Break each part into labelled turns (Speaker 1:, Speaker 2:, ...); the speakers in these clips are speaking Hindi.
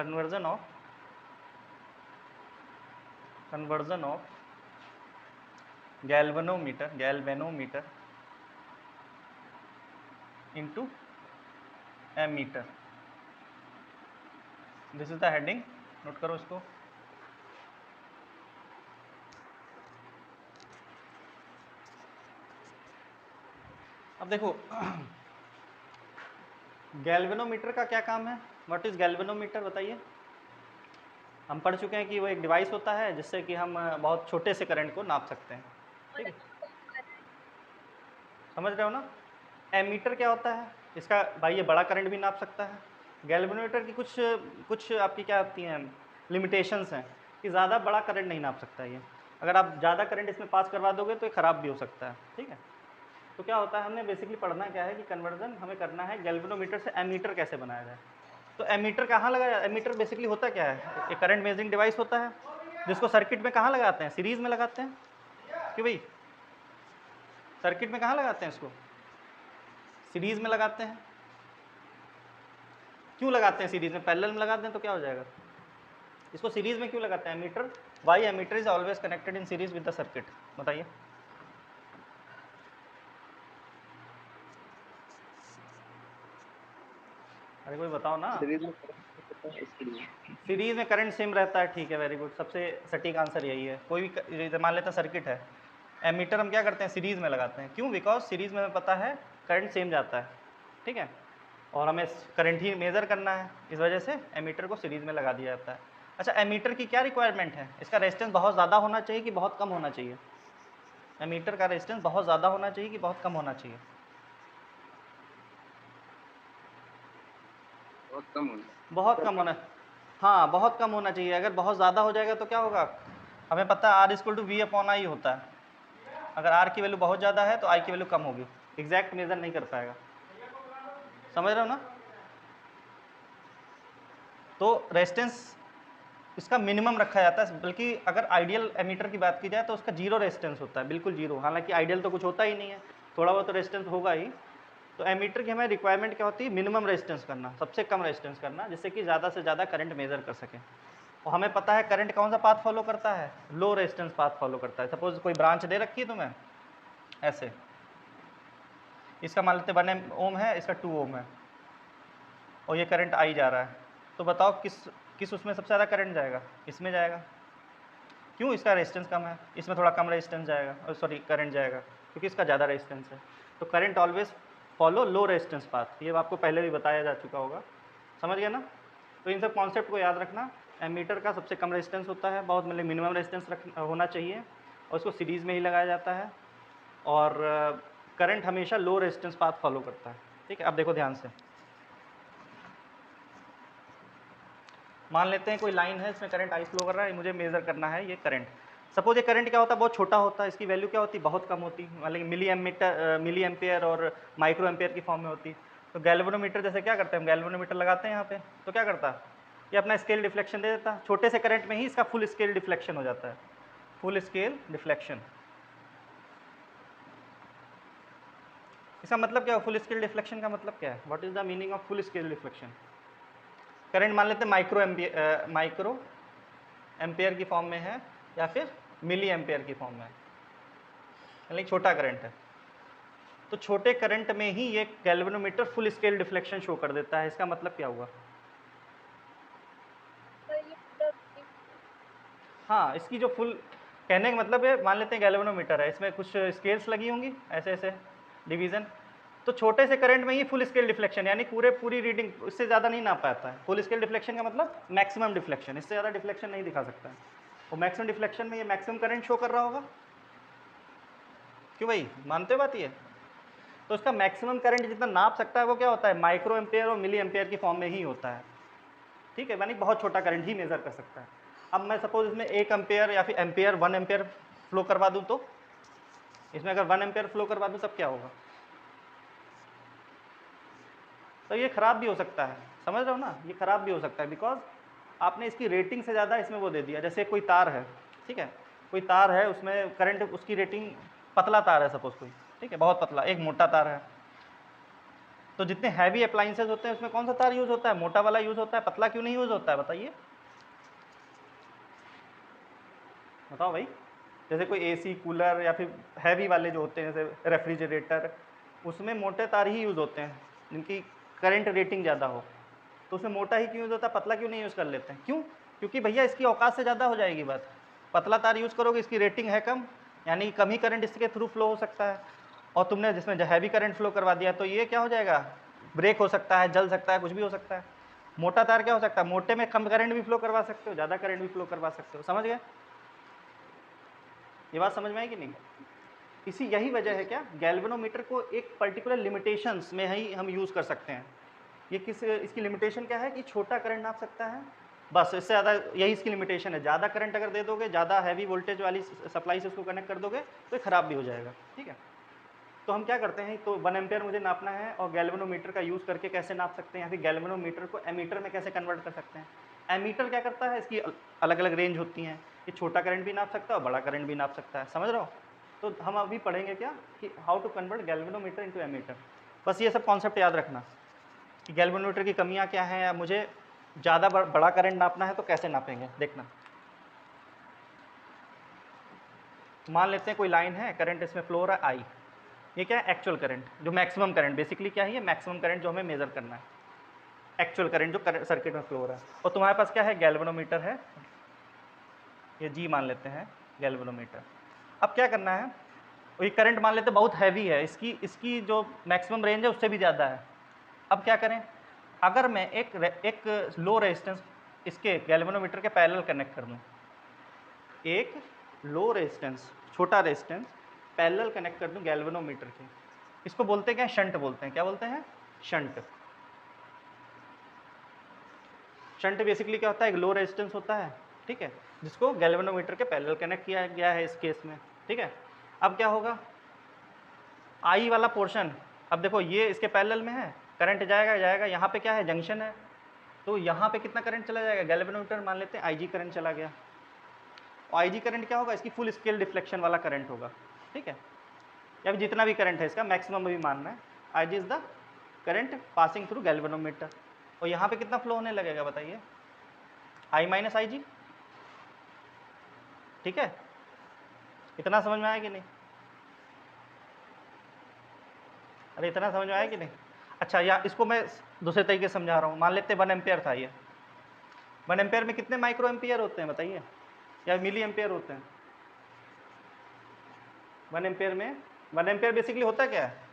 Speaker 1: conversion of galvanometer into ammeter. This is the heading, note करो इसको. अब देखो गैल्वेनोमीटर का क्या काम है. व्हाट इज गैल्वेनोमीटर बताइए. हम पढ़ चुके हैं कि वो एक डिवाइस होता है जिससे कि हम बहुत छोटे से करंट को नाप सकते हैं. ठीक है, समझ रहे हो ना. एमीटर क्या होता है, इसका भाई ये बड़ा करंट भी नाप सकता है. गैल्वेनोमीटर की कुछ आपकी क्या होती हैं लिमिटेशंस हैं कि ज़्यादा बड़ा करंट नहीं नाप सकता ये. अगर आप ज़्यादा करंट इसमें पास करवा दोगे तो ये ख़राब भी हो सकता है. ठीक है, तो क्या होता है, हमने बेसिकली पढ़ना क्या है कि कन्वर्जन हमें करना है गैल्वेनोमीटर से एमीटर कैसे बनाया जाए. तो एमीटर कहाँ लगाया. एमीटर बेसिकली होता क्या है, एक करंट मेजरिंग डिवाइस होता है जिसको सर्किट में कहाँ लगाते हैं, सीरीज़ में लगाते हैं. कि भाई सर्किट में कहाँ लगाते हैं, इसको सीरीज़ में लगाते हैं. क्यों लगाते हैं सीरीज़ में, पैरेलल में लगाते हैं तो क्या हो जाएगा. इसको सीरीज़ में क्यों लगाते हैं ammeter. Why ammeter is always connected in series with the circuit. बताइए. अरे कोई बताओ ना. सीरीज में करंट सेम रहता है. ठीक है, वेरी गुड, सबसे सटीक आंसर यही है. कोई भी मान लेता सर्किट है, एमीटर हम क्या करते हैं सीरीज़ में लगाते हैं. क्यों, बिकॉज सीरीज़ में हमें पता है करंट सेम जाता है. ठीक है, और हमें करंट ही मेज़र करना है, इस वजह से एमीटर को सीरीज़ में लगा दिया जाता है. अच्छा, एमीटर की क्या रिक्वायरमेंट है, इसका रेजिस्टेंस बहुत ज़्यादा होना चाहिए कि बहुत कम होना चाहिए. एमीटर का रेजिस्टेंस बहुत ज़्यादा होना चाहिए कि बहुत कम होना चाहिए. बहुत कम होना. हाँ, बहुत कम होना चाहिए. अगर बहुत ज़्यादा हो जाएगा तो क्या होगा, हमें पता है R=V/I होता है. अगर R की वैल्यू बहुत ज़्यादा है तो I की वैल्यू कम होगी. एग्जैक्ट मेज़र नहीं कर पाएगा. समझ रहे हो ना. तो रेजिस्टेंस इसका मिनिमम रखा जाता है, बल्कि अगर आइडियल एमीटर की बात की जाए तो उसका जीरो रेजिस्टेंस होता है, बिल्कुल जीरो. हालांकि आइडियल तो कुछ होता ही नहीं है, थोड़ा बहुत तो रेजिस्टेंस होगा ही. तो एमीटर की हमें रिक्वायरमेंट क्या होती है, मिनिमम रेजिस्टेंस करना, सबसे कम रेजिस्टेंस करना, जिससे कि ज़्यादा से ज़्यादा करंट मेजर कर सकें. और हमें पता है करंट कौन सा पाथ फॉलो करता है, लो रेजिस्टेंस पाथ फॉलो करता है. सपोज कोई ब्रांच दे रखी है तुम्हें ऐसे, इसका मान लेते 1 ओम है, इसका 2 ओम है, और ये करंट आई जा रहा है. तो बताओ किस उसमें सबसे ज़्यादा करंट जाएगा, इसमें जाएगा. क्यों, इसका रेजिस्टेंस कम है, इसमें थोड़ा कम रेजिस्टेंस जाएगा, और सॉरी करंट जाएगा क्योंकि इसका ज़्यादा रेजिस्टेंस है. तो current always follow low resistance path. ये आपको पहले भी बताया जा चुका होगा. समझ गया ना. तो इन सब कॉन्सेप्ट को याद रखना. एमीटर का सबसे कम रेजिस्टेंस होता है, बहुत मतलब मिनिमम रेजिस्टेंस होना चाहिए, और उसको सीरीज़ में ही लगाया जाता है, और करंट हमेशा लो रेजिस्टेंस पाथ फॉलो करता है. ठीक है, अब देखो ध्यान से. मान लेते हैं कोई लाइन है, इसमें करंट आई फ्लो कर रहा है, मुझे मेज़र करना है ये करंट. सपोज ये करंट क्या होता है, बहुत छोटा होता है, इसकी वैल्यू क्या होती है, बहुत कम होती, मतलब मिली एम्पियर और माइक्रो एम्पियर की फॉर्म में होती. तो गैल्वेनोमीटर जैसे क्या करते हैं, हम गैल्वेनोमीटर लगाते हैं यहाँ पे, तो क्या करता है, ये अपना स्केल डिफ्लेक्शन दे देता है. छोटे से करंट में ही इसका फुल स्केल डिफ्लेक्शन हो जाता है. फुल स्केल डिफ्लेक्शन, इसका मतलब क्या है, फुल स्केल डिफ्लेक्शन का मतलब क्या है, what is the meaning of full scale deflection. Current मान लेते हैं माइक्रो एम्पियर की फॉर्म में है, या फिर मिली एम्पियर की फॉर्म में है, यानी छोटा करंट है. तो छोटे करंट में ही ये galvanometer full scale deflection show कर देता है. इसका मतलब क्या हुआ. हाँ, इसकी जो फुल कहने का मतलब है, मान लेते हैं गैल्वेनोमीटर है, इसमें कुछ स्केल्स लगी होंगी ऐसे ऐसे डिवीज़न. तो छोटे से करंट में ही फुल स्केल डिफ्लेक्शन, यानी पूरी रीडिंग, इससे ज़्यादा नहीं नाप पाता है. फुल स्केल डिफ्लेक्शन का मतलब मैक्सिमम डिफ्लेक्शन, इससे ज़्यादा डिफ्लेक्शन नहीं दिखा सकता है. और मैक्सिमम डिफ्लेक्शन में ये मैक्सिमम करंट शो कर रहा होगा. क्यों भाई, मानते हो बात ये. तो इसका मैक्सिमम करंट जितना नाप सकता है वो क्या होता है, माइक्रो एम्पेयर और मिली एम्पेयर की फॉर्म में ही होता है. ठीक है, यानी बहुत छोटा करंट ही मेजर कर सकता है. अब मैं सपोज इसमें 1 एम्पेयर या फिर एम्पेयर 1 एम्पेयर फ्लो करवा दूं, तो इसमें अगर 1 एम्पेयर फ्लो करवा दूं तब क्या होगा. तो ये खराब भी हो सकता है. समझ रहे हो ना, ये खराब भी हो सकता है, बिकॉज आपने इसकी रेटिंग से ज़्यादा इसमें वो दे दिया. जैसे कोई तार है, ठीक है, कोई तार है, उसमें करंट, उसकी रेटिंग, पतला तार है सपोज कोई, ठीक है, बहुत पतला, एक मोटा तार है, तो जितने हैवी अप्लाइंसेज होते हैं उसमें कौन सा तार यूज़ होता है? मोटा वाला यूज़ होता है, पतला क्यों नहीं यूज़ होता है बताइए? बताओ भाई। जैसे कोई एसी, कूलर या फिर हैवी वाले जो होते हैं जैसे रेफ्रिजरेटर, उसमें मोटे तार ही यूज़ होते हैं जिनकी करंट रेटिंग ज़्यादा हो। तो उसमें मोटा ही क्यों यूज़ होता है, पतला क्यों नहीं यूज़ कर लेते हैं? क्यों? क्योंकि भैया इसकी औकात से ज़्यादा हो जाएगी बात। पतला तार यूज़ करोगे, इसकी रेटिंग है कम, यानी कम ही करंट इसके थ्रू फ्लो हो सकता है। और तुमने जिसमें हैवी करंट फ्लो करवा दिया तो ये क्या हो जाएगा, ब्रेक हो सकता है, जल सकता है, कुछ भी हो सकता है। मोटा तार क्या हो सकता है, मोटे में कम करंट भी फ्लो करवा सकते हो, ज़्यादा करंट भी फ्लो करवा सकते हो। समझ गए? ये बात समझ में आई कि नहीं? इसी यही वजह है क्या, गैल्वेनोमीटर को एक पर्टिकुलर लिमिटेशंस में ही हम यूज़ कर सकते हैं। ये किस, इसकी लिमिटेशन क्या है कि छोटा करंट नाप सकता है, बस इससे ज़्यादा, यही इसकी लिमिटेशन है। ज़्यादा करंट अगर दे दोगे, ज़्यादा हैवी वोल्टेज वाली सप्लाई से उसको कनेक्ट कर दोगे तो ये ख़राब भी हो जाएगा। ठीक है, तो हम क्या करते हैं, तो 1 एम्पियर मुझे नापना है और गैल्वेनोमीटर का यूज़ करके कैसे नाप सकते हैं, या फिर गैल्वेनोमीटर को एमीटर में कैसे कन्वर्ट कर सकते हैं। एमीटर क्या करता है, इसकी अलग अलग रेंज होती हैं, ये छोटा करंट भी नाप सकता है और बड़ा करंट भी नाप सकता है। समझ रहे हो? तो हम अभी पढ़ेंगे क्या कि how to convert galvanometer into ammeter. बस ये सब कॉन्सेप्ट याद रखना कि गैल्वेनोमीटर की कमियां क्या हैं, या मुझे ज़्यादा बड़ा करंट नापना है तो कैसे नापेंगे। देखना, मान लेते हैं कोई लाइन है, करंट इसमें फ्लो हो रहा है आई, ये क्या है, एक्चुअल करंट, जो मैक्सिमम करंट बेसिकली क्या है, ये मैक्सिमम करंट जो हमें मेजर करना है, एक्चुअल करंट जो सर्किट में फ्लो हो रहा है। और तुम्हारे पास क्या है, गैल्वेनोमीटर है, ये जी मान लेते हैं गैल्वेनोमीटर। अब क्या करना है, ये करंट मान लेते हैं बहुत हैवी है, इसकी इसकी जो मैक्सिमम रेंज है उससे भी ज़्यादा है। अब क्या करें, अगर मैं एक लो रेजिस्टेंस इसके गैल्वेनोमीटर के पैरेलल कनेक्ट कर दूं, एक लो रेजिस्टेंस, छोटा रेजिस्टेंस पैरेलल कनेक्ट कर दूं गैल्वेनोमीटर के, इसको बोलते हैं क्या, शंट बोलते हैं। क्या बोलते हैं? शंट। शंट बेसिकली क्या होता है, एक लो रेजिस्टेंस होता है, ठीक है, जिसको गैल्वेनोमीटर के पैरेलल कनेक्ट किया गया है इस केस में। ठीक है, अब क्या होगा, आई वाला पोर्शन, अब देखो ये इसके पैरेलल में है, करंट जाएगा जाएगा, यहाँ पे क्या है, जंक्शन है, तो यहाँ पे कितना करंट चला जाएगा, गैल्वेनोमीटर मान लेते हैं आईजी करंट चला गया। और आईजी करंट क्या होगा, इसकी फुल स्केल डिफ्लेक्शन वाला करंट होगा। ठीक है, या फिर जितना भी करंट है इसका मैक्सिमम भी मानना है, IG is the current passing through galvanometer. और यहाँ पे कितना फ्लो होने लगेगा बताइए, आई माइनस आई जी। ठीक है, इतना समझ में आया कि नहीं? अरे इतना समझ में आया कि नहीं? अच्छा, या इसको मैं दूसरे तरीके से समझा रहा हूँ। मान लेते हैं 1 एम्पियर था ये, 1 एम्पियर में कितने माइक्रो एम्पियर होते हैं बताइए, या मिली एम्पियर होते हैं? 1 एम्पियर में, 1 एम्पियर बेसिकली होता क्या है,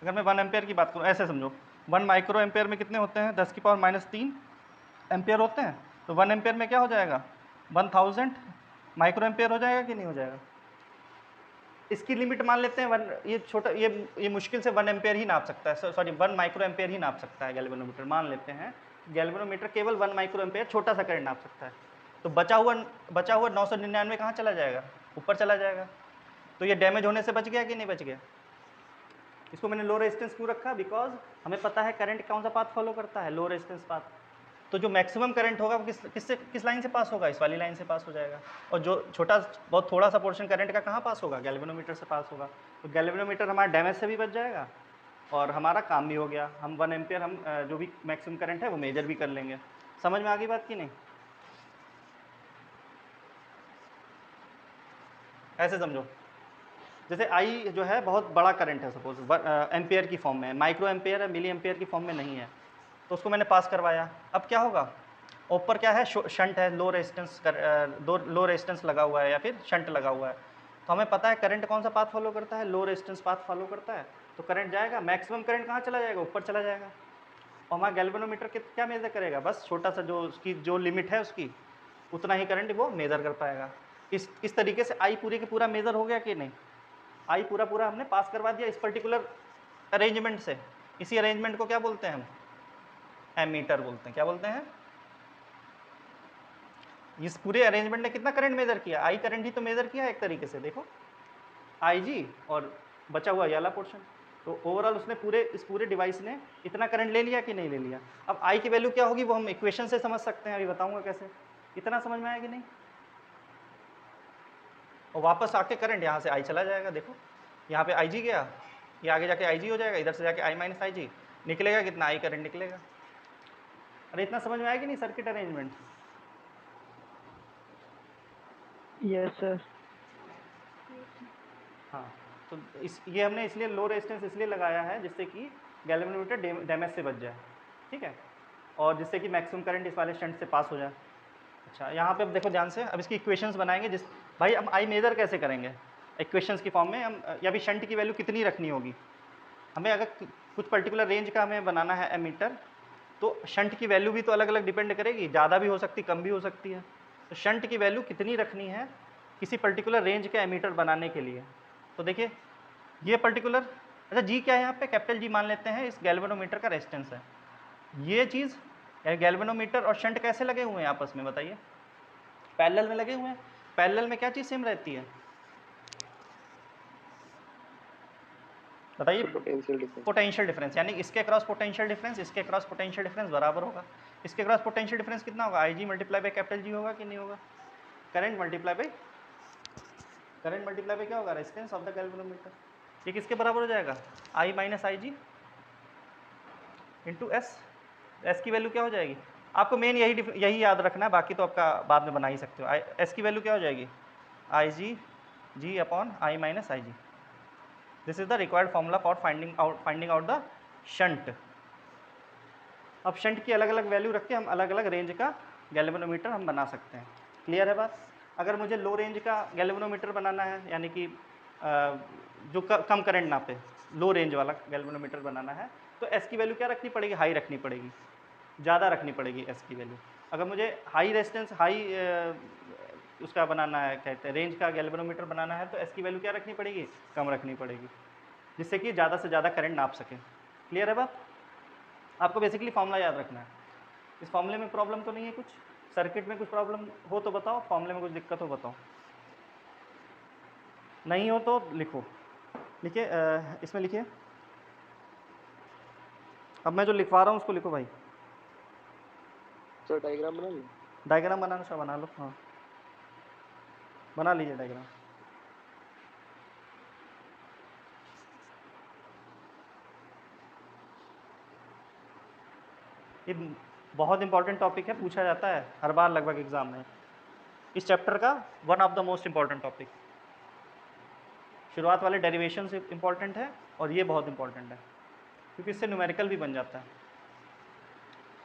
Speaker 1: अगर मैं 1 एम्पियर की बात करूँ, ऐसे समझो, 1 माइक्रो एम्पियर में कितने होते हैं, 10⁻³ एम्पियर होते हैं। तो 1 एम्पियर में क्या हो जाएगा, 1000 माइक्रो एम्पियर हो जाएगा कि नहीं हो जाएगा? इसकी लिमिट मान लेते हैं 1, ये छोटा, ये मुश्किल से 1 एम्पियर ही नाप सकता है, सॉरी 1 माइक्रो एम्पियर ही नाप सकता है गैल्वेनोमीटर। मान लेते हैं गैल्वेनोमीटर केवल 1 माइक्रो एम्पियर छोटा सा करंट नाप सकता है, तो बचा हुआ 999 कहाँ चला जाएगा, ऊपर चला जाएगा। तो ये डैमेज होने से बच गया कि नहीं बच गया? इसको मैंने लो रेजिस्टेंस क्यों रखा, बिकॉज हमें पता है करंट कौन सा पाथ फॉलो करता है, लो रेजिस्टेंस पाथ। तो जो मैक्सिमम करंट होगा वो किस लाइन से पास होगा, इस वाली लाइन से पास हो जाएगा। और जो छोटा, बहुत थोड़ा सा पोर्शन करंट का कहाँ पास होगा, गैल्वेनोमीटर से पास होगा। तो गैल्वेनोमीटर हमारा डैमेज से भी बच जाएगा और हमारा काम भी हो गया। हम 1 एम्पियर हम जो भी मैक्सिमम करंट है वो मेजर भी कर लेंगे। समझ में आ गई बात कि नहीं? ऐसे समझो, जैसे आई जो है बहुत बड़ा करंट है, सपोज एम्पियर की फॉर्म में, माइक्रो एम्पियर है, मिली एम्पियर की फॉर्म में नहीं है, तो उसको मैंने पास करवाया। अब क्या होगा, ऊपर क्या है, शंट है, लो रेजिस्टेंस लो रेजिस्टेंस लगा हुआ है या फिर शंट लगा हुआ है। तो हमें पता है करंट कौन सा पाथ फॉलो करता है, लो रेजिस्टेंस पाथ फॉलो करता है। तो करंट जाएगा, मैक्सिमम करंट कहाँ चला जाएगा, ऊपर चला जाएगा। और हमारा गैल्वेनोमीटर क्या मेजर करेगा, बस छोटा सा जो उसकी जो लिमिट है उसकी, उतना ही करंट वो मेजर कर पाएगा। इस तरीके से आई पूरे के पूरा मेजर हो गया कि नहीं? आई पूरा हमने पास करवा दिया इस पर्टिकुलर अरेंजमेंट से। इसी अरेंजमेंट को क्या बोलते हैं हम, एमीटर बोलते हैं। क्या बोलते हैं? इस पूरे अरेंजमेंट ने कितना करंट मेजर किया, आई करंट ही तो मेजर किया है एक तरीके से। देखो आई जी और बचा हुआ ये वाला पोर्शन, तो ओवरऑल उसने इस पूरे डिवाइस ने इतना करंट ले लिया कि नहीं ले लिया। अब आई की वैल्यू क्या होगी वो हम इक्वेशन से समझ सकते हैं, अभी बताऊंगा कैसे। इतना समझ में आया कि नहीं? और वापस आके करंट यहाँ से आई चला जाएगा, देखो यहाँ पे आई जी गया, ये आगे जाके आई जी हो जाएगा, इधर से जाके आई माइनस आई जी निकलेगा, कितना आई करंट निकलेगा। अरे इतना समझ में आया कि नहीं सर्किट अरेंजमेंट?
Speaker 2: Yes sir.
Speaker 1: हाँ, तो ये हमने इसलिए लो रेजिस्टेंस इसलिए लगाया है जिससे कि गैल्वेनोमीटर डैमेज से बच जाए, ठीक है, और जिससे कि मैक्सिमम करंट इस वाले शंट से पास हो जाए। अच्छा, यहाँ पे अब देखो ध्यान से, अब इसकी इक्वेशंस बनाएंगे जिस भाई हम आई मेजर कैसे करेंगे इक्वेशंस की फॉर्म में, हम या भी शंट की वैल्यू कितनी रखनी होगी हमें, अगर कुछ पर्टिकुलर रेंज का हमें बनाना है एमीटर, तो शंट की वैल्यू भी तो अलग अलग डिपेंड करेगी, ज़्यादा भी हो सकती कम भी हो सकती है, तो शंट की वैल्यू कितनी रखनी है किसी पर्टिकुलर रेंज के एमीटर बनाने के लिए। तो देखिए ये पर्टिकुलर, अच्छा जी क्या है यहाँ पे, कैपिटल जी मान लेते हैं, इस गैल्वेनोमीटर का रेजिस्टेंस है। ये चीज़ गैल्वेनोमीटर और शंट कैसे लगे हुए हैं आपस में बताइए, पैरेलल में लगे हुए हैं। पैरेलल में क्या चीज़ सेम रहती है बताइए? पोटेंशियल डिफरेंस, यानी इसके क्रॉस पोटेंशियल डिफरेंस, इसके क्रॉस पोटेंशियल डिफरेंस बराबर होगा। इसके क्रॉस पोटेंशियल डिफरेंस कितना होगा, आई जी मल्टीप्लाई बाई कैपिटल जी होगा कि नहीं होगा, करंट मल्टीप्लाई बाई क्या होगा, रेजिस्टेंस ऑफ द गैल्वेनोमीटर। ये किसके बराबर हो जाएगा, आई minus I G into S. S की वैल्यू क्या हो जाएगी, आपको मेन यही याद रखना है, बाकी तो आपका बाद में बना ही सकते हो। एस की वैल्यू क्या हो जाएगी, I G upon I minus I G. This is the required formula for finding out the shunt. अब शंट की अलग अलग वैल्यू रख के हम अलग अलग रेंज का गैल्वेनोमीटर हम बना सकते हैं। क्लियर है बात? अगर मुझे लो रेंज का गैल्वेनोमीटर बनाना है, यानी कि जो कम करंट नापे, लो रेंज वाला गैल्वेनोमीटर बनाना है, तो एस की वैल्यू क्या रखनी पड़ेगी, हाई रखनी पड़ेगी, ज़्यादा रखनी पड़ेगी एस की वैल्यू। अगर मुझे हाई रेजिस्टेंस हाई उसका बनाना है, कहते हैं रेंज का गैल्वेनोमीटर बनाना है, तो एस की वैल्यू क्या रखनी पड़ेगी, कम रखनी पड़ेगी, जिससे कि ज़्यादा से ज़्यादा करंट नाप सके। क्लियर है बात? आपको बेसिकली फॉर्मूला याद रखना है। इस फॉर्मूले में प्रॉब्लम तो नहीं है कुछ, सर्किट में कुछ प्रॉब्लम हो तो बताओ, फॉर्मूले में कुछ दिक्कत हो बताओ, नहीं हो तो लिखो। लिखिए, इसमें लिखिए, अब मैं जो लिखवा रहा हूँ उसको लिखो भाई।
Speaker 3: सर डायग्राम बना लो।
Speaker 1: डायग्राम बनाना चाहो बना लो, हाँ बना लीजिए डायग्राम। ये बहुत इंपॉर्टेंट टॉपिक है, पूछा जाता है हर बार लगभग एग्जाम में, इस चैप्टर का one of the most important topic. शुरुआत वाले डेरिवेशन से इंपॉर्टेंट है, और ये बहुत इंपॉर्टेंट है क्योंकि इससे न्यूमेरिकल भी बन जाता है,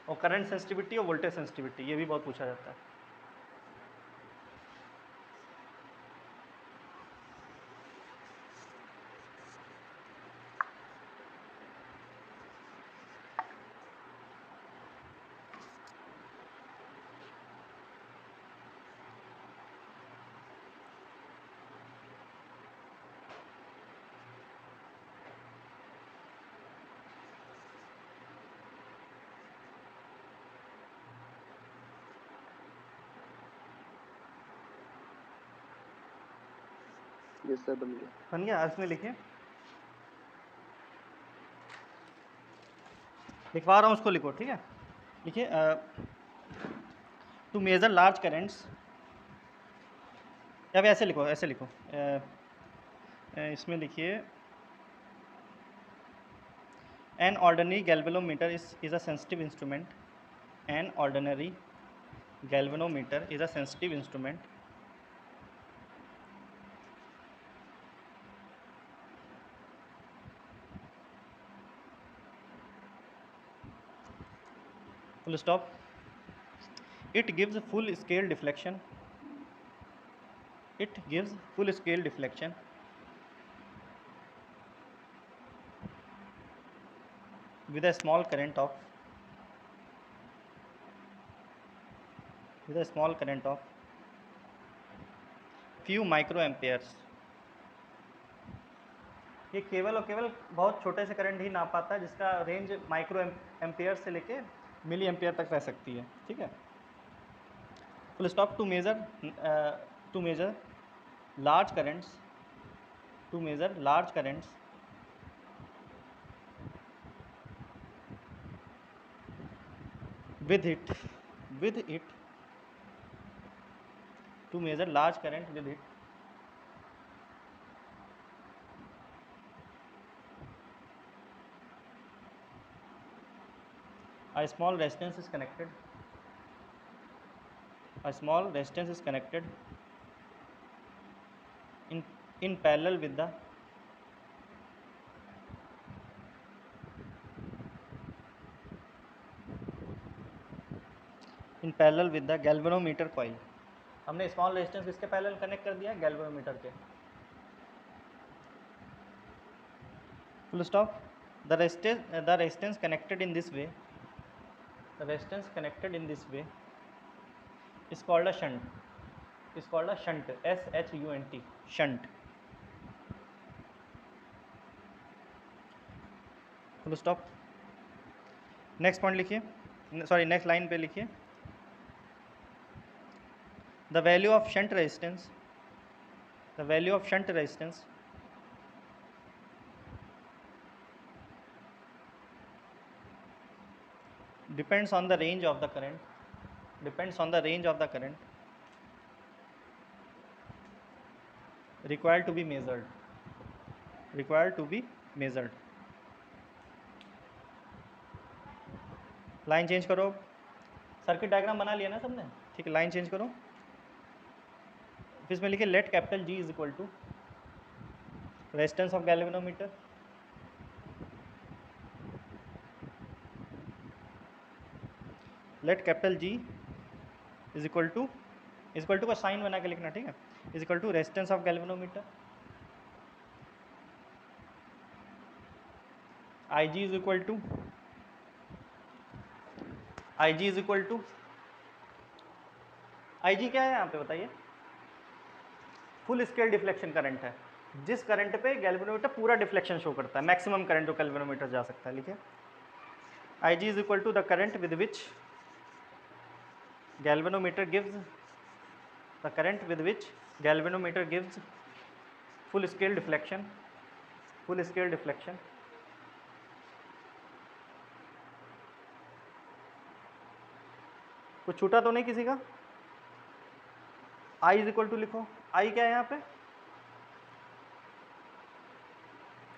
Speaker 1: और करंट सेंसिटिविटी और वोल्टेज सेंसिटिविटी ये भी बहुत पूछा जाता है।
Speaker 3: यस सर बन गया।
Speaker 1: बन गया? इसमें लिखिए, लिखवा रहा हूँ उसको लिखो, ठीक है। लिखिए, टू मेजर लार्ज करेंट्स, या फिर ऐसे लिखो, ऐसे लिखो, इसमें लिखिए, an ordinary galvanometer is a sensitive instrument, an ordinary galvanometer is a sensitive instrument full stop. It gives full scale deflection. It gives full scale deflection with a small current of few microamperes. ये केवल और केवल बहुत छोटे से करंट ही नाप पाता है जिसका रेंज माइक्रो एम्पियर से लेके मिली एम्पियर तक रह सकती है, ठीक है। Full stop. To measure large currents, with it to measure large current with it A small resistance is connected. A small resistance is connected in parallel with the galvanometer coil. हमने स्मॉल रेजिस्टेंस किसके पैरेलल कनेक्ट कर दिया, गैल्वेनोमीटर के. Full stop. The resistance connected in this way, the resistance connected in this way is called a shunt. Is called a shunt. SHUNT. Shunt. Full stop. Next point लिखिए, सॉरी नेक्स्ट लाइन पे लिखिए. The value of shunt resistance, the value of shunt resistance depends on the range of the current, depends on the range of the current required to be measured, required to be measured. Line change करो. सर्किट डायग्राम बना लिया ना सबने, ठीक है. लाइन चेंज करो. इसमें लिखिए let capital G is equal to resistance of galvanometer, let capital G is equal to का साइन बना के लिखना, ठीक है. Is equal to resistance of galvanometer. IG is equal to IG is equal to IG क्या है यहाँ पे बताइए. फुल स्केल डिफ्लेक्शन करंट है, जिस करंट पे गैल्वेनोमीटर पूरा डिफ्लेक्शन शो करता है, मैक्सिमम करंट जो गैल्वेनोमीटर जा सकता है. लिखिए IG is equal to the current with which galvanometer gives, the current with which galvanometer gives full scale deflection, full scale deflection. कुछ छूटा तो नहीं किसी का. I इज इक्वल टू लिखो. I क्या है यहाँ पे,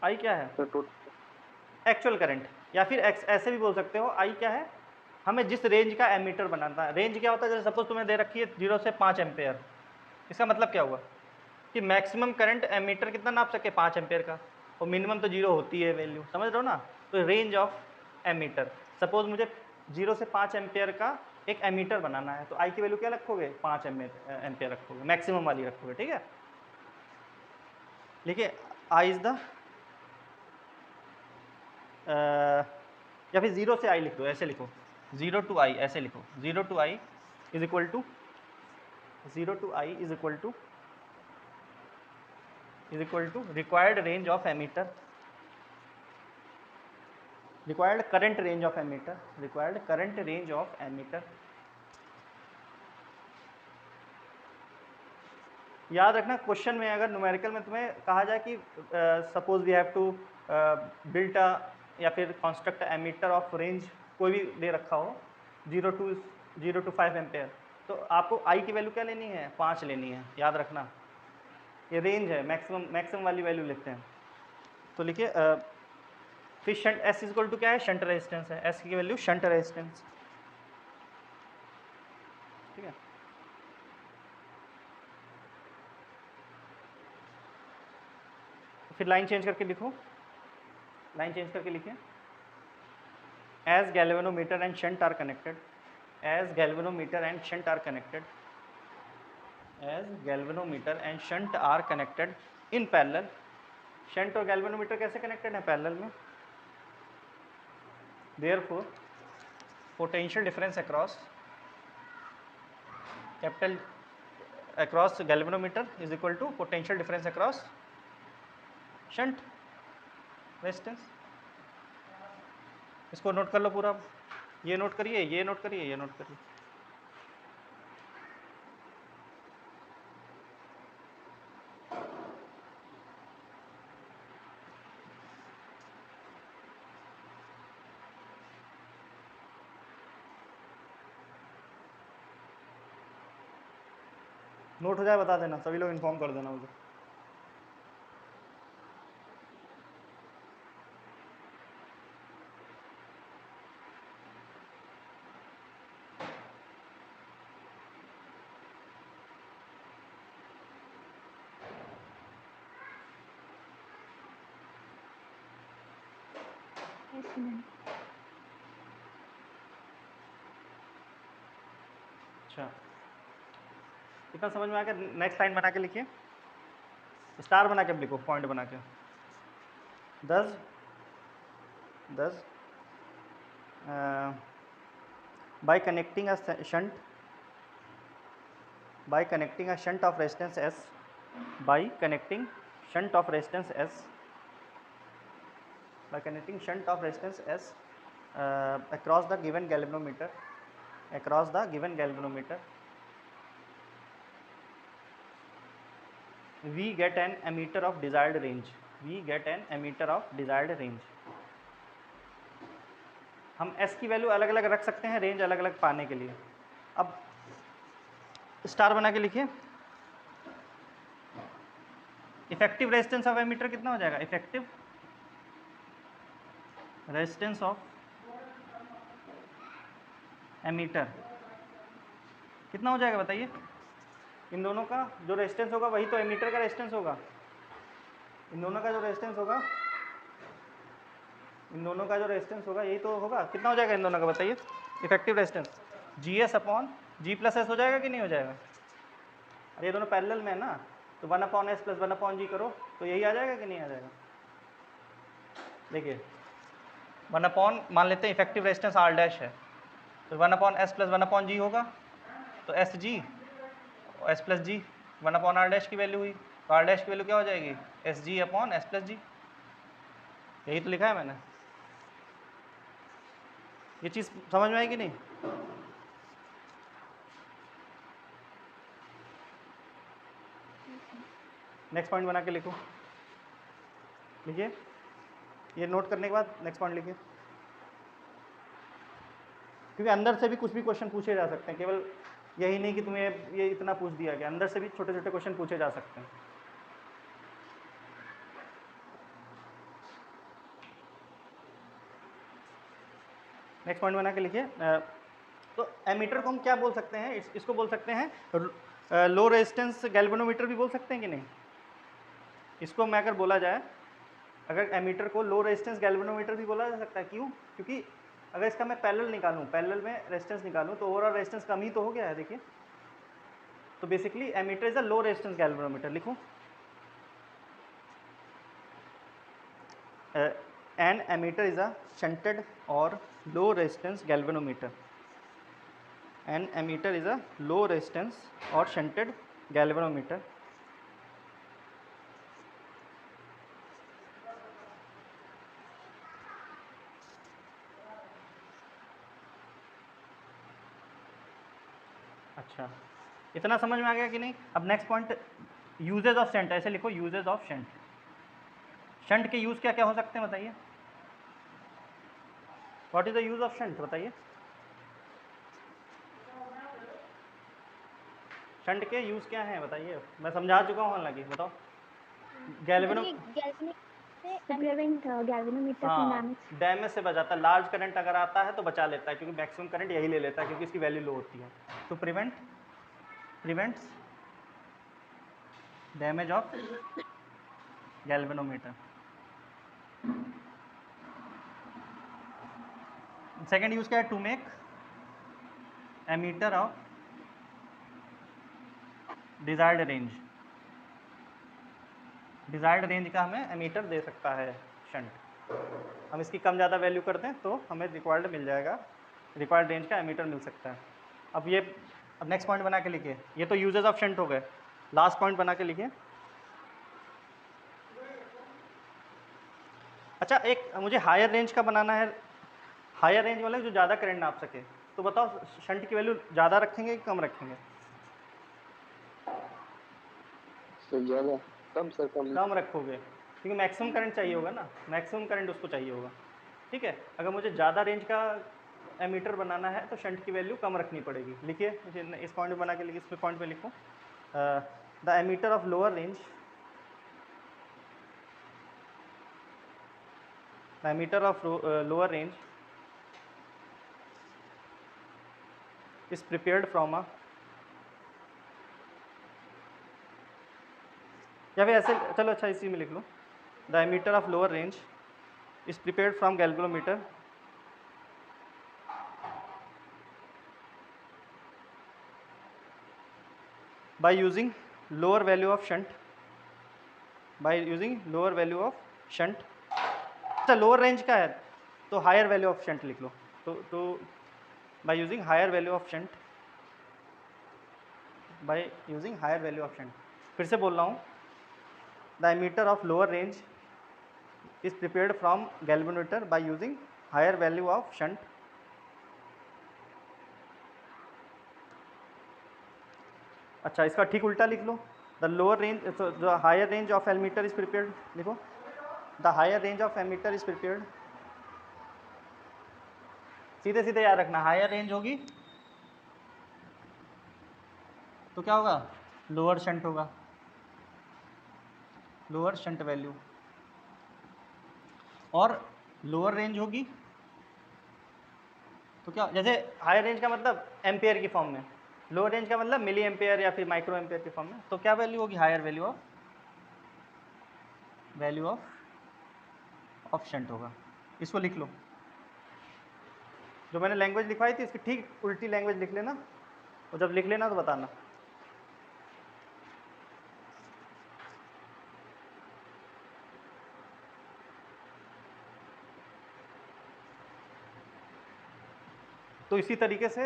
Speaker 1: I क्या है, एक्चुअल करंट, या फिर ऐसे भी बोल सकते हो I क्या है, हमें जिस रेंज का एमीटर बनाना है. रेंज क्या होता है, जैसे सपोज तुम्हें दे रखी है 0 से 5 एम्पेयर. इसका मतलब क्या हुआ कि मैक्सिमम करंट एमीटर कितना नाप सके, 5 एम्पेयर का, और मिनिमम तो 0 होती है वैल्यू, समझ रहे हो ना. तो रेंज ऑफ एमीटर, सपोज मुझे 0 से 5 एम्पेयर का एक एमीटर बनाना है, तो आई की वैल्यू क्या रखोगे, 5 एम्पेयर रखोगे, मैक्सिमम वाली रखोगे, ठीक है. देखिए आई इज द या फिर 0 से आई लिख दो, ऐसे लिखो 0 टू आई, ऐसे लिखो 0 to I is equal to 0 to I is equal to required range of ammeter, required current range of ammeter, required current range of ammeter. याद रखना क्वेश्चन में अगर न्यूमेरिकल में तुम्हें कहा जाए कि suppose we have to built या फिर कंस्ट्रक्ट एमीटर ऑफ रेंज, कोई भी दे रखा हो 0 टू 5 एम्पेयर, तो आपको आई की वैल्यू क्या लेनी है, 5 लेनी है. याद रखना ये रेंज है, मैक्सिमम वाली वैल्यू लेते हैं. तो लिखिए फिर shunt S is equal to क्या है, शंट रेजिस्टेंस है. एस की वैल्यू शंट रेजिस्टेंस, ठीक है. फिर लाइन चेंज करके लिखो, लाइन चेंज करके लिखिए as galvanometer and shunt are connected, as galvanometer and shunt are connected, as galvanometer and shunt are connected in parallel. Shunt और गैल्वेनोमीटर कैसे कनेक्टेड है, पैरेलल में. Therefore potential difference across galvanometer is equal to potential difference across shunt resistance. इसको नोट कर लो पूरा, ये नोट करिए, ये नोट करिए, ये नोट करिए. नोट हो जाए बता देना, सभी लोग इन्फॉर्म कर देना मुझे. अच्छा, इतना समझ में आ गया। नेक्स्ट लाइन बना के लिखिए, स्टार बना के लिखो, पॉइंट बना के। 10 by connecting a shunt of resistance S, by connecting shunt of resistance S across the given galvanometer, we get an ammeter of desired range. हम S की वैल्यू अलग अलग रख सकते हैं रेंज अलग अलग पाने के लिए। अब स्टार बना के लिखिए, इफेक्टिव रेजिस्टेंस ऑफ एमीटर कितना हो जाएगा? इफेक्टिव रेजिस्टेंस ऑफ एमीटर कितना हो जाएगा बताइए? इन दोनों का जो रेजिस्टेंस होगा वही तो एमीटर का रेजिस्टेंस होगा। इन दोनों का जो रेजिस्टेंस होगा यही तो होगा। कितना हो जाएगा इन दोनों का बताइए? Effective resistance GS upon G+S हो जाएगा कि नहीं हो जाएगा? अरे ये दोनों पैरेलल में है ना, तो 1/S + 1/G करो तो यही आ जाएगा कि नहीं आ जाएगा? देखिए 1 मान लेते हैं इफेक्टिव रेजिस्टेंस R' है, तो 1/S + 1/G होगा, तो SG और S + G 1/R' की वैल्यू हुई, तो R' की वैल्यू क्या हो जाएगी? SG upon S + G। यही तो लिखा है मैंने। ये चीज़ समझ में आई कि नहीं? नेक्स्ट पॉइंट बना के लिखो, लिखिए, ये नोट करने के बाद नेक्स्ट पॉइंट लिखिए, क्योंकि अंदर से भी कुछ भी क्वेश्चन पूछे जा सकते हैं, केवल यही नहीं कि तुम्हें ये इतना पूछ दिया गया, अंदर से भी छोटे छोटे क्वेश्चन पूछे जा सकते हैं। नेक्स्ट पॉइंट बना के लिखिए। तो एमीटर को हम क्या बोल सकते हैं? इसको बोल सकते हैं लो रेजिस्टेंस गैल्वेनोमीटर भी बोल सकते हैं कि नहीं? इसको मैं अगर बोला जाए, अगर एमीटर को लो रेजिस्टेंस गैल्वेनोमीटर भी बोला जा सकता है। क्यों? क्योंकि अगर इसका मैं पैरेलल निकालूं, पैरेलल में रेजिस्टेंस निकालूं, तो ओवरऑल रेजिस्टेंस कम ही तो हो गया है। देखिए, तो basically ammeter is a low resistance galvanometer. लिखूं, an ammeter is a shunted or low resistance galvanometer. An ammeter is a low resistance or shunted galvanometer. अच्छा, इतना समझ में आ गया कि नहीं? अब next point, usages of shunt. ऐसे लिखो, यूजेज ऑफ शंट। शंट के यूज क्या क्या हो सकते हैं बताइए? What is the use of shunt बताइए? शंट के यूज क्या हैं बताइए? मैं समझा चुका हूँ हालांकि, बताओ। डैमेज से बचाता है। लार्ज करंट अगर आता है तो बचा लेता है, क्योंकि मैक्सिमम करंट यही ले लेता है, क्योंकि इसकी वैल्यू लो होती है। तो prevents damage of galvanometer. Second use क्या है? To make ammeter of desired range. Desired range का हमें एमीटर दे सकता है शंट। हम इसकी कम ज़्यादा वैल्यू कर दें तो हमें रिक्वायर्ड मिल जाएगा, रिक्वायर्ड रेंज का एमीटर मिल सकता है। अब नेक्स्ट पॉइंट बना के लिखिए। ये तो यूजेस ऑफ शंट हो गए। लास्ट पॉइंट बना के लिखिए। अच्छा, एक मुझे हायर रेंज का बनाना है। हायर रेंज वाला जो ज़्यादा करंट नाप सके, तो बताओ शंट की वैल्यू ज़्यादा रखेंगे कि कम रखेंगे?
Speaker 3: सर ज़्यादा, कम सर,
Speaker 1: कम रखोगे, क्योंकि मैक्सिमम करंट चाहिए होगा ना, मैक्सिमम करंट उसको चाहिए होगा। ठीक है, अगर मुझे ज़्यादा रेंज का एमीटर बनाना है तो शंट की वैल्यू कम रखनी पड़ेगी। लिखिए, इस पॉइंट में बना के लिखिए, इस पॉइंट पे लिखो, the ammeter of lower range, the ammeter of lower range is prepared from a, या फिर ऐसे चलो, अच्छा इसी में लिख लो, the ammeter of lower range is prepared from galvanometer by using lower value of shunt, अच्छा लोअर रेंज का है तो हायर वैल्यू ऑफ शंट लिख लो, तो by using higher value of shunt, फिर से बोल रहा हूँ, the ammeter of lower range is prepared from galvanometer by using higher value of shunt अच्छा इसका ठीक उल्टा लिख लो, the lower range, the higher range of ammeter is prepared, लिखो the higher range of ammeter is prepared, सीधे सीधे याद रखना, हायर रेंज होगी तो क्या होगा, लोअर शंट होगा, लोअर शंट वैल्यू, और लोअर रेंज होगी तो क्या, जैसे हायर रेंज का मतलब एम्पेयर की फॉर्म में, लोअर रेंज का मतलब मिली एम्पेयर या फिर माइक्रो एम्पेयर की फॉर्म में, तो क्या वैल्यू होगी, हायर वैल्यू ऑफ शंट होगा। इसको लिख लो, जो मैंने लैंग्वेज लिखवाई थी इसकी ठीक उल्टी लैंग्वेज लिख लेना, और जब लिख लेना तो बताना। तो इसी तरीके से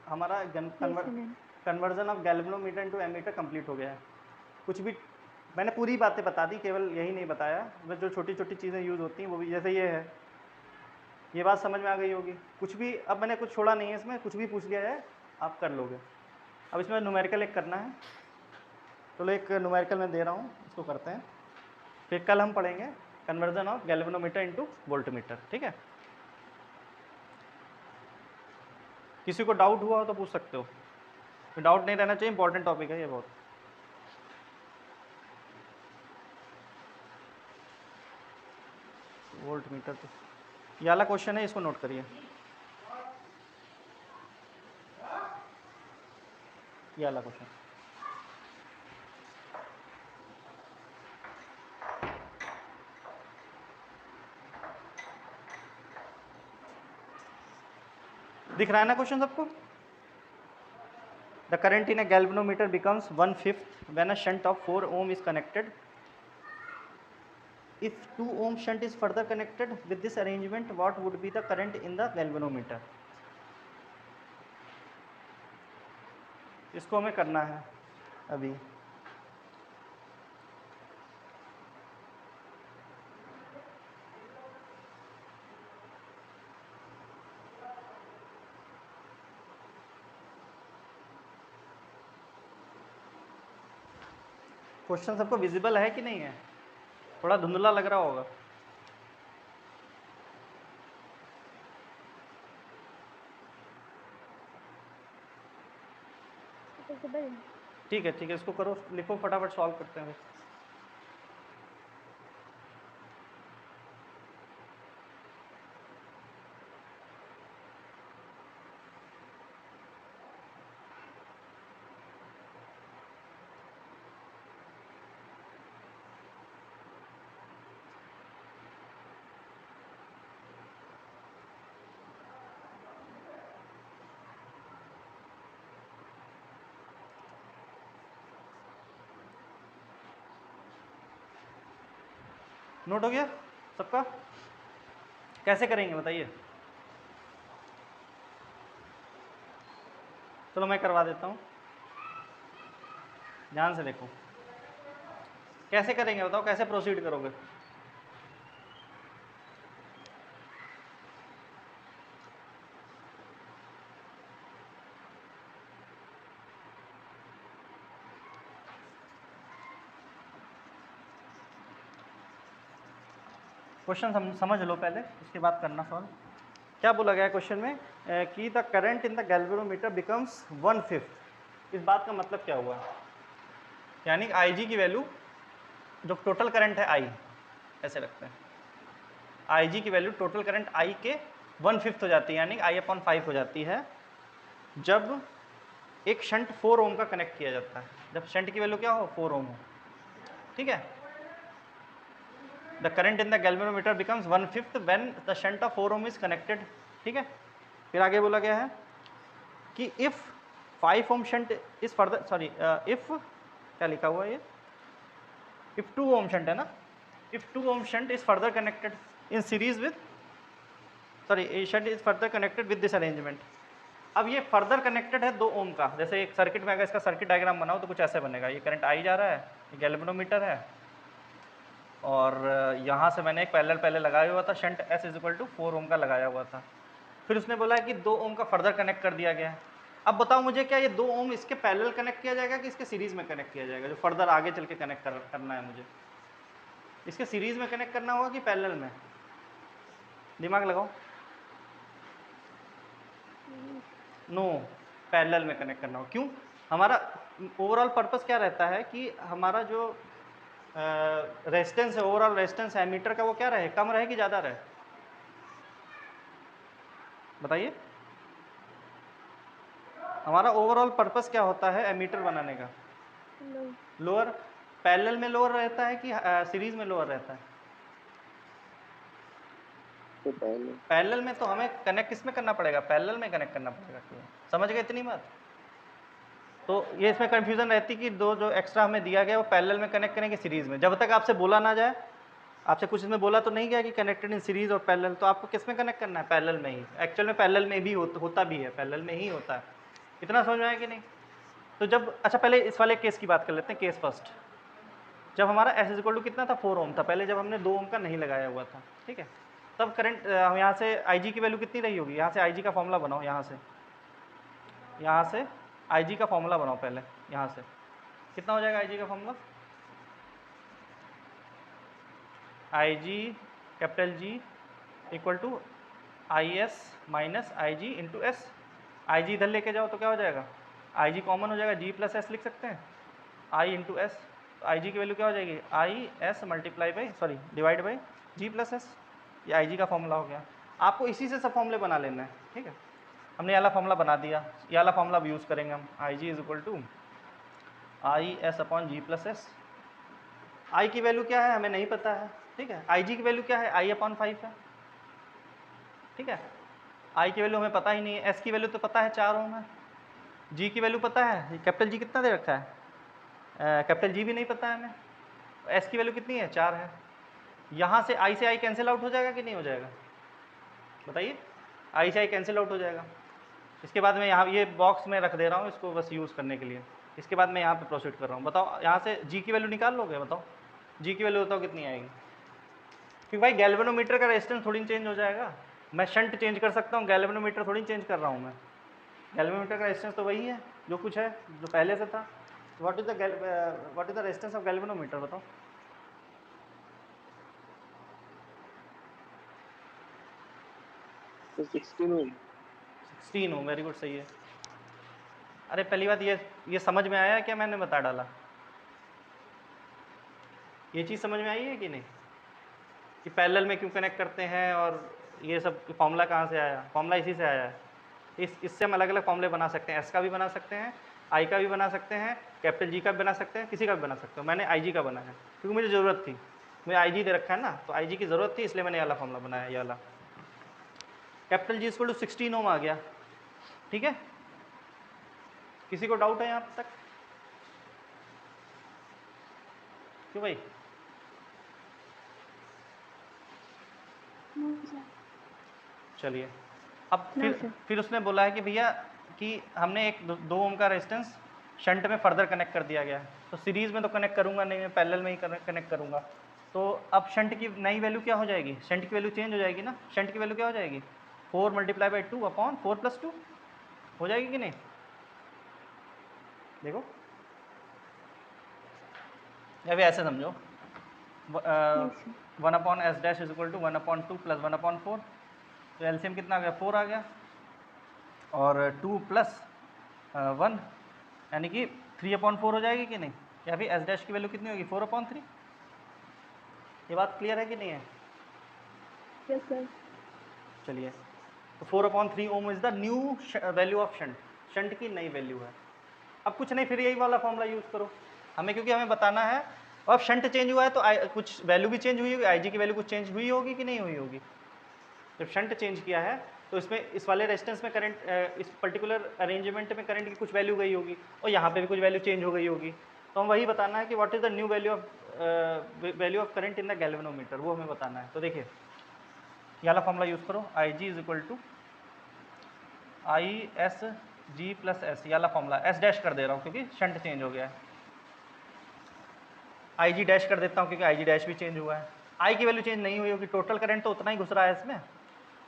Speaker 1: हमारा conversion of galvanometer into ammeter complete हो गया है। कुछ भी मैंने पूरी बातें बता दी, केवल यही नहीं बताया, बस जो छोटी छोटी चीज़ें यूज़ होती हैं वो भी, जैसे ये है, ये बात समझ में आ गई होगी। कुछ भी अब मैंने कुछ छोड़ा नहीं है इसमें, कुछ भी पूछ लिया जाए आप कर लोगे। अब इसमें न्यूमेरिकल एक करना है, तो एक न्यूमेरिकल मैं दे रहा हूँ, इसको करते हैं, फिर कल हम पढ़ेंगे conversion of galvanometer into voltmeter, ठीक है। किसी को डाउट हुआ हो तो पूछ सकते हो, डाउट नहीं रहना चाहिए, इंपॉर्टेंट टॉपिक है ये बहुत। वोल्ट मीटर तो ये वाला क्वेश्चन है, इसको नोट करिए, ये वाला क्वेश्चन। दिख रहा है ना क्वेश्चन सबको? The current in a galvanometer becomes 1/5 when a shunt of 4 ohm is connected. If 2 ohm shunt is further connected with this arrangement, what would be the current in the galvanometer? इसको हमें करना है अभी। क्वेश्चन सबको विजिबल है कि नहीं है? थोड़ा धुंधला लग रहा होगा। ठीक है ठीक है, इसको करो, लिखो, फटाफट सॉल्व करते हैं। नोट हो गया सबका? कैसे करेंगे बताइए? चलो मैं करवा देता हूँ, ध्यान से देखो। कैसे करेंगे बताओ, कैसे प्रोसीड करोगे? क्वेश्चन समझ लो पहले, उसके बाद करना सॉल्व। क्या बोला गया क्वेश्चन में कि the current in the galvanometer becomes 1/5। इस बात का मतलब क्या हुआ? यानी IG की वैल्यू, जो टोटल करंट है I, ऐसे रखते हैं, IG की वैल्यू टोटल करंट I के 1/5 हो जाती है, यानी I/5 हो जाती है जब एक शंट 4 ओम का कनेक्ट किया जाता है। जब शंट की वैल्यू क्या हो, 4 ओम हो, ठीक है। The current in the galvanometer becomes 1/5 when the shunt of 4 ohm is connected. ठीक है, फिर आगे बोला गया है कि if 5 ohm shunt is further, sorry if क्या लिखा हुआ है ये, इफ 2 ओम शंट है ना, if 2 ohm shunt is further connected in series with, sorry shunt is further connected with this arrangement. अब ये फर्दर कनेक्टेड है 2 ओम का, जैसे एक सर्किट में अगर इसका सर्किट डायग्राम बनाओ तो कुछ ऐसे बनेगा, ये करंट आई जा रहा है, ये गैल्वेनोमीटर है, और यहाँ से मैंने एक पहले लगाया हुआ था shunt S is equal to 4 ohm का लगाया हुआ था। फिर उसने बोला है कि 2 ओम का फर्दर कनेक्ट कर दिया गया है। अब बताओ मुझे, क्या ये 2 ओम इसके पैरेलल कनेक्ट किया जाएगा कि इसके सीरीज में कनेक्ट किया जाएगा, जो फर्दर आगे चल के कनेक्ट करना है मुझे, इसके सीरीज में कनेक्ट करना होगा कि पैरेलल में? दिमाग लगाओ। नो, पैरेलल में कनेक्ट करना हो। क्यों? हमारा ओवरऑल पर्पस क्या रहता है कि हमारा जो रेजिस्टेंस है, ओवरऑल रेजिस्टेंस है एमीटर का, वो क्या रहे, कम रहे कि ज़्यादा रहे? बताइए, हमारा ओवरऑल पर्पस क्या होता है एमीटर बनाने का? लोअर। पैरेलल में लोअर रहता है कि सीरीज में लोअर रहता है?
Speaker 3: तो पहले
Speaker 1: पैरेलल में। तो हमें कनेक्ट किस में करना पड़ेगा? पैरेलल में कनेक्ट करना पड़ेगा। समझ गए इतनी बात? तो ये इसमें कन्फ्यूज़न रहती कि दो जो एक्स्ट्रा हमें दिया गया वो पैरेलल में कनेक्ट करेंगे सीरीज़ में। जब तक आपसे बोला ना जाए, आपसे कुछ इसमें बोला तो नहीं गया कि कनेक्टेड इन सीरीज़ और पैरेलल, तो आपको किस में कनेक्ट करना है? पैरेलल में ही। एक्चुअल में पैरेलल में भी होता भी है, पैरेलल में ही होता है। इतना समझ में आया कि नहीं? तो जब, अच्छा पहले इस वाले केस की बात कर लेते हैं, केस फर्स्ट। जब हमारा एस इज इक्वल टू कितना था? 4 ओम था पहले, जब हमने 2 ओम का नहीं लगाया हुआ था। ठीक है, तब करंट हम यहाँ से आई जी की वैल्यू कितनी रही होगी? यहाँ से आई जी का फॉर्मूला बनाओ, यहाँ से आई जी का फॉर्मूला बनाओ पहले। यहाँ से कितना हो जाएगा आई जी का formula? I G capital G equal to I S minus I G into S. I G इधर लेके जाओ तो क्या हो जाएगा? आई जी कॉमन हो जाएगा, जी प्लस एस लिख सकते हैं, आई इंटू एस। तो आई जी की वैल्यू क्या हो जाएगी? I S multiply by, sorry divide by G plus S. ये आई जी का फॉर्मूला हो गया। आपको इसी से सब फॉर्मूले बना लेना है। ठीक है, हमने ये वाला फॉर्मूला बना दिया, ये वाला फॉर्मूला अब यूज़ करेंगे हम। I G is equal to I S upon G plus S. I की वैल्यू क्या है हमें नहीं पता है। ठीक है, आई जी की वैल्यू क्या है? आई अपॉन 5 है। ठीक है, आई की वैल्यू हमें पता ही नहीं है। एस की वैल्यू तो पता है 4 ओम है। जी की वैल्यू पता है, कैपिटल जी कितना दे रखा है? कैपिटल जी भी नहीं पता है हमें। एस की वैल्यू कितनी है? 4 है। यहाँ से आई कैंसिल आउट हो जाएगा कि नहीं हो जाएगा? बताइए, आई से आई कैंसिल आउट हो जाएगा। इसके बाद मैं यहाँ ये बॉक्स में रख दे रहा हूँ इसको बस यूज़ करने के लिए। इसके बाद मैं यहाँ पे प्रोसीड कर रहा हूँ। बताओ यहाँ से जी की वैल्यू निकाल लोगे? बताओ जी की वैल्यू बताओ कितनी आएगी? क्योंकि भाई गैल्वेनोमीटर का रेजिस्टेंस थोड़ी चेंज हो जाएगा। मैं शंट चेंज कर सकता हूँ, गैल्वेनोमीटर थोड़ी चेंज कर रहा हूँ मैं। गैल्वेनोमीटर का रेजिस्टेंस तो वही है जो कुछ है, जो पहले से था। What is the resistance of galvanometer? बताओ।
Speaker 3: तो 16 ओम।
Speaker 1: 16 हो, वेरी गुड, सही है। अरे पहली बात ये समझ में आया क्या मैंने बता डाला? ये चीज़ समझ में आई है कि नहीं, कि पैरेलल में क्यों कनेक्ट करते हैं और ये सब फॉर्मूला कहाँ से आया? फॉर्मूला इसी से आया है। इससे हम अलग अलग फॉर्मूले बना सकते हैं। एस का भी बना सकते हैं, आई का भी बना सकते हैं, कैपिटल जी का भी बना सकते हैं, किसी का भी बना सकते हो। मैंने आई जी का बनाया क्योंकि मुझे ज़रूरत थी, मुझे आई जी दे रखा है ना, तो आई जी की ज़रूरत थी, इसलिए मैंने ये वाला फॉर्मूला बनाया, ये वाला। कैपिटल जी इक्वल टू 16 ओम आ गया। ठीक है, किसी को डाउट है यहाँ तक? क्यों भाई? चलिए, अब फिर उसने बोला है कि भैया कि हमने एक 2 ओम का रेजिस्टेंस शंट में फर्दर कनेक्ट कर दिया गया है, तो सीरीज़ में तो कनेक्ट करूँगा नहीं, मैं पैरेलल में ही कनेक्ट करूँगा। तो अब शंट की नई वैल्यू क्या हो जाएगी? शंट की वैल्यू चेंज हो जाएगी ना। शंट की वैल्यू क्या हो जाएगी? 4 मल्टीप्लाई बाई 2 अपॉन 4 प्लस 2 हो जाएगी कि नहीं? देखो, या फिर ऐसे समझो, 1 upon S dash is equal to 1 upon 2 plus 1 upon 4। तो एलसीएम कितना आ गया? 4 आ गया, और 2 प्लस 1 यानी कि 3 अपॉन 4 हो जाएगी कि नहीं? या फिर एस डैश की वैल्यू कितनी होगी? 4 अपॉन 3। ये बात क्लियर है कि नहीं है?
Speaker 2: Yes sir.
Speaker 1: चलिए, तो 4 upon 3 ohm is the new value of shunt. Shunt की नई वैल्यू है। अब कुछ नहीं, फिर यही वाला फॉर्मूला यूज़ करो हमें, क्योंकि हमें बताना है और अब शंट चेंज हुआ है तो कुछ वैल्यू भी चेंज हुई होगी, IG की वैल्यू कुछ चेंज हुई होगी कि नहीं हुई होगी। जब शंट चेंज किया है तो इसमें इस वाले रेजिस्टेंस में करंट, इस पर्टिकुलर अरेंजमेंट में करंट की कुछ वैल्यू गई होगी और यहाँ पे भी कुछ वैल्यू चेंज हो गई होगी। तो हम वही बताना है कि what is the new value of current in the galvanometer, वो हमें बताना है। तो देखिए ये वाला फॉर्मूला यूज़ करो, IG is equal to ISG plus S, ये वाला फॉर्मूला S डैश कर दे रहा हूँ क्योंकि शंट चेंज हो गया है। IG डैश कर देता हूँ क्योंकि IG डैश भी चेंज हुआ है। I की वैल्यू चेंज नहीं हुई होगी, टोटल करंट तो उतना ही घुस रहा है इसमें,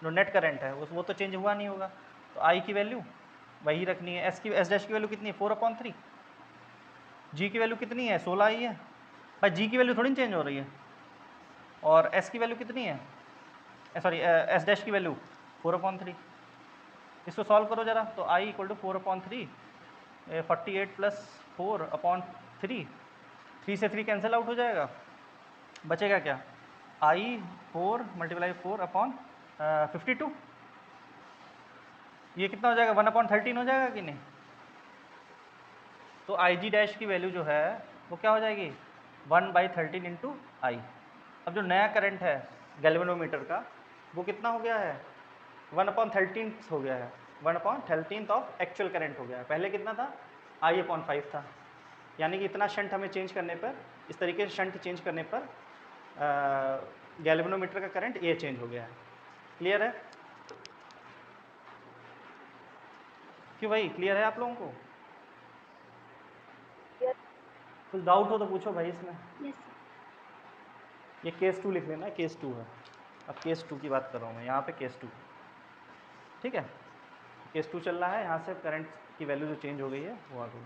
Speaker 1: जो नेट करंट है वो तो चेंज हुआ नहीं होगा। तो I की वैल्यू वही रखनी है। S डैश की वैल्यू कितनी है 4/3। G की वैल्यू कितनी है 16 ही है भाई, G की वैल्यू थोड़ी चेंज हो रही है। और S की वैल्यू कितनी है, सॉरी S डैश की वैल्यू 4/3। इसको सॉल्व करो जरा, तो I इक्वल टू 4/3, 48 प्लस 4/3, 3 से 3 कैंसिल आउट हो जाएगा, बचेगा क्या, I 4 × 4/52, ये कितना हो जाएगा 1/13 हो जाएगा कि नहीं। तो IG डैश की वैल्यू जो है वो क्या हो जाएगी 1/13 इंटू आई। अब जो नया करंट है गैल्वेनोमीटर का वो कितना हो गया है 1/13 हो गया है, 1/13 ऑफ एक्चुअल करंट हो गया है। पहले कितना था I/5 था, यानी कि इतना शंट हमें चेंज करने पर, इस तरीके से शंट चेंज करने पर गैल्वेनोमीटर का करंट ये चेंज हो गया है। क्लियर है क्यों भाई, क्लियर है आप लोगों को,
Speaker 2: Yes.
Speaker 1: कुछ डाउट हो तो पूछो भाई इसमें।
Speaker 2: Yes, sir.
Speaker 1: ये केस 2 लिख लेना, केस 2 है। अब केस 2 की बात कर रहा हूँ मैं, यहाँ पे केस 2, ठीक है। केस 2 चल रहा है, यहाँ से करंट की वैल्यू जो चेंज हो गई है वो आ गई।